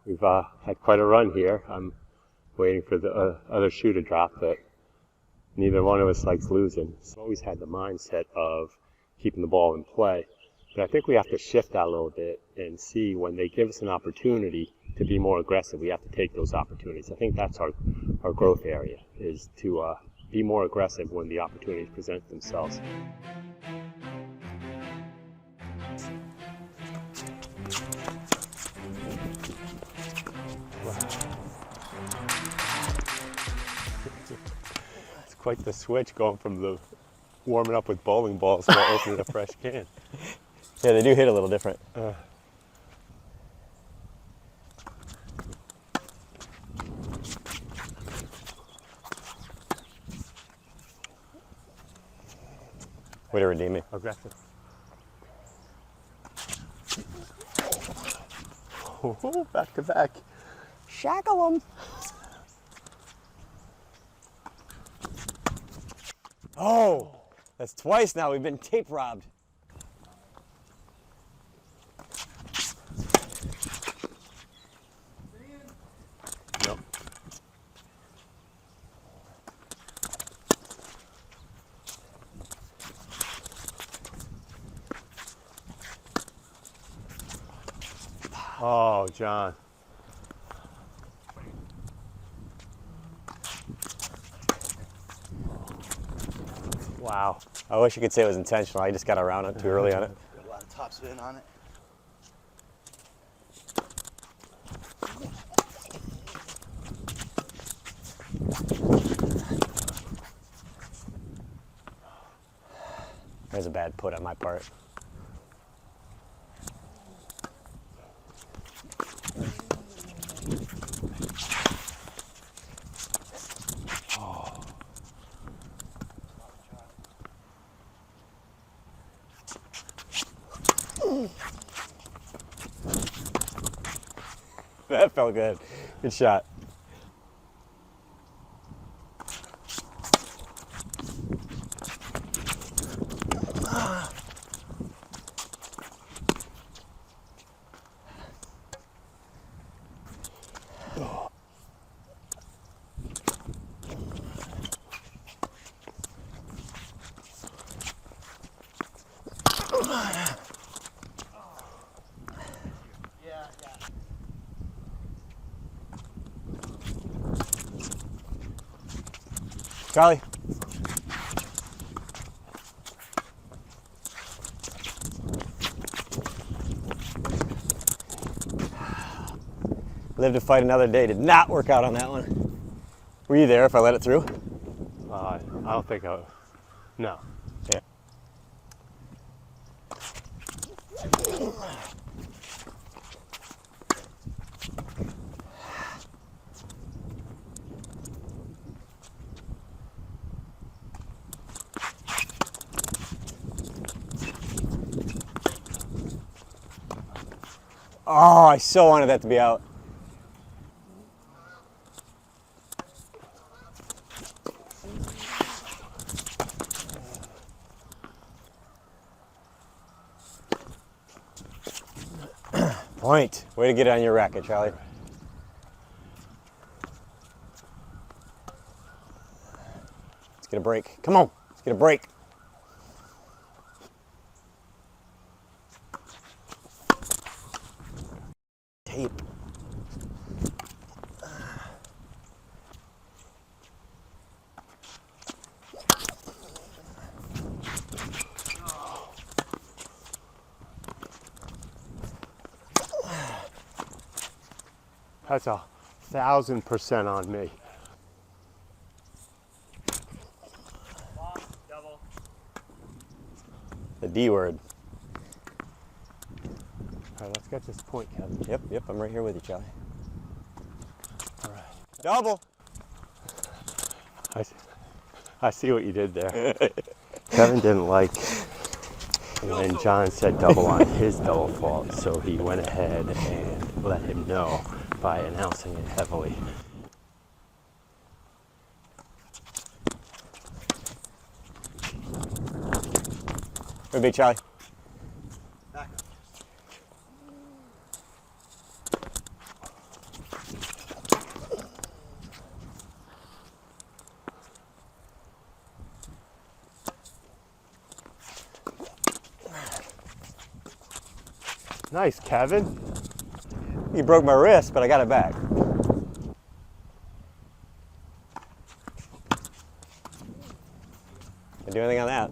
We've had quite a run here. I'm waiting for the other shoe to drop, but neither one of us likes losing. So I've always had the mindset of keeping the ball in play. But I think we have to shift that a little bit and see when they give us an opportunity to be more aggressive, we have to take those opportunities. I think that's our growth area, is to be more aggressive when the opportunities present themselves. Wow. It's quite the switch going from the warming up with bowling balls to opening a fresh can. Yeah, they do hit a little different. Way to redeem me. Aggressive. Oh, back to back. Shackle them. Oh, that's twice now. We've been tape robbed. Nope. Oh, John. Wow. I wish you could say it was intentional. I just got around it too early on it. Got a lot of top spin on it. There's a bad put on my part. That felt good. Good shot. Charlie. Live to fight another day. Did not work out on that one. Were you there if I let it through? I don't think I. No. Yeah. Oh, I so wanted that to be out. Point. Way to get it on your racket, Charlie. Let's get a break. Come on. Let's get a break. Tape. That's 1,000% on me. The D word. All right, let's get this point, Kevin. Yep, I'm right here with you, Charlie. All right. Double. I see what you did there. Kevin didn't like when John said double on his double fault, so he went ahead and let him know by announcing it heavily. Good beat, Charlie. Back Nice, Kevin. You broke my wrist, but I got it back. Didn't do anything on that.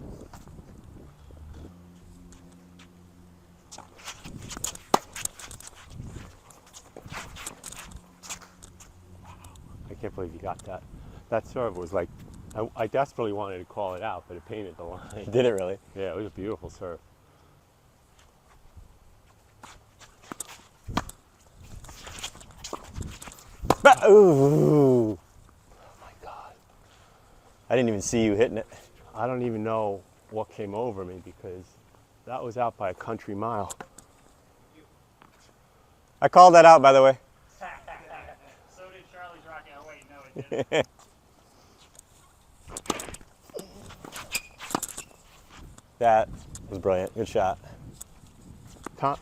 I can't believe you got that. That serve was like, I desperately wanted to call it out, but it painted the line. Did it really? Yeah, it was a beautiful serve. Ooh! Oh my God. I didn't even see you hitting it. I don't even know what came over me because that was out by a country mile. I called that out, by the way. So did Charlie's Rocket. Oh wait, no, it didn't. That was brilliant. Good shot. Oh,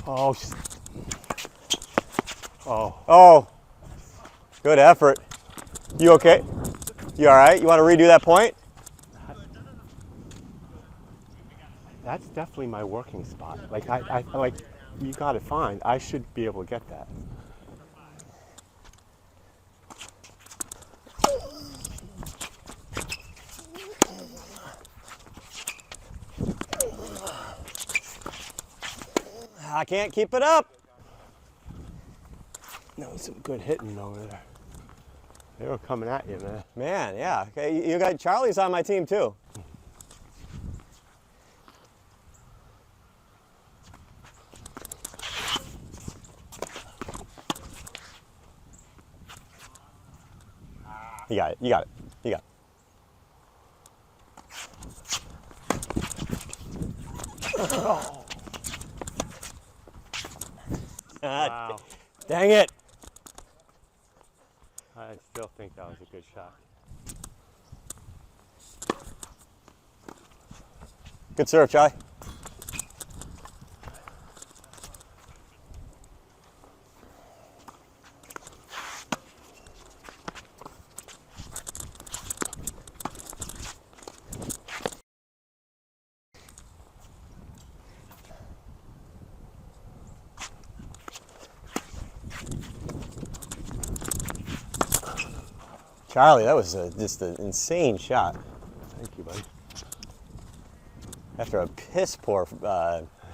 oh, Oh, good effort. You okay? You all right? You want to redo that point? that's definitely my working spot. Like I like, you got it fine. I should be able to get that. I can't keep it up. That was some good hitting over there. They were coming at you, man. Man, yeah. Okay, you got Charlie's on my team too. You got it. You got it. You got it. Wow. Dang it. I still think that was a good shot. Good serve, Charlie. Charlie, that was just an insane shot. Thank you, buddy. After a piss poor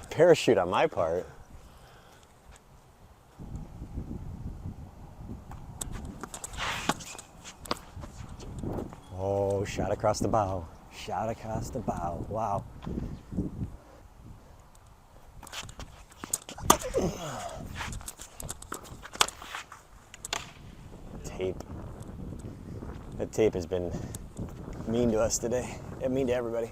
parachute on my part. Oh, shot across the bow. Shot across the bow. Wow. Tape. That tape has been mean to us today. And mean to everybody.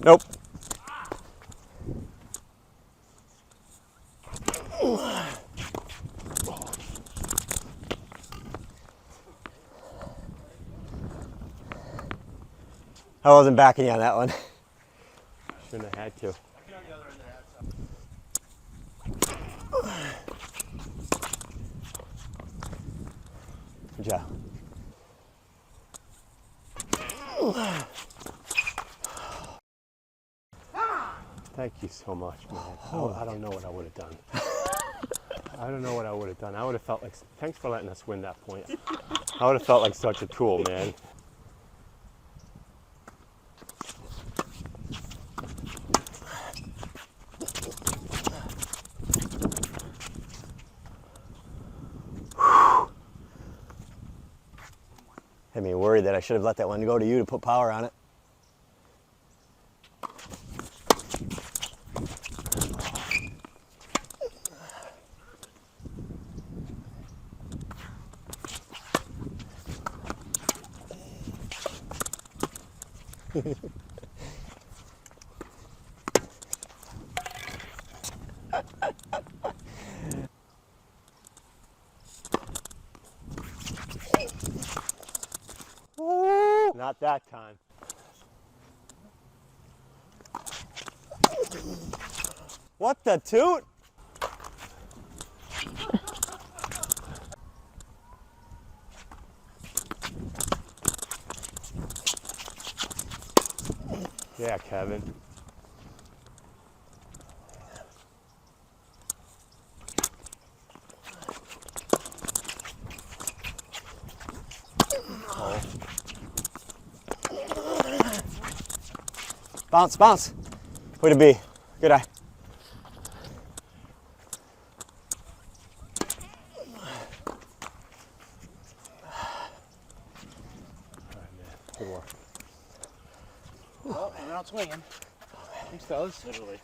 Nope. I wasn't backing you on that one. Shouldn't have had to. Good job. Thank you so much, man. I don't know what I would have done. I don't know what I would have done. I would have felt like, thanks for letting us win that point. I would have felt like such a tool, man. Had me worried that I should have let that one go to you to put power on it. Not that time. What the toot? Yeah, Kevin. Bounce, bounce. Way to be. Good eye. Good work. Well, we're not swinging. Thanks, fellas. Literally.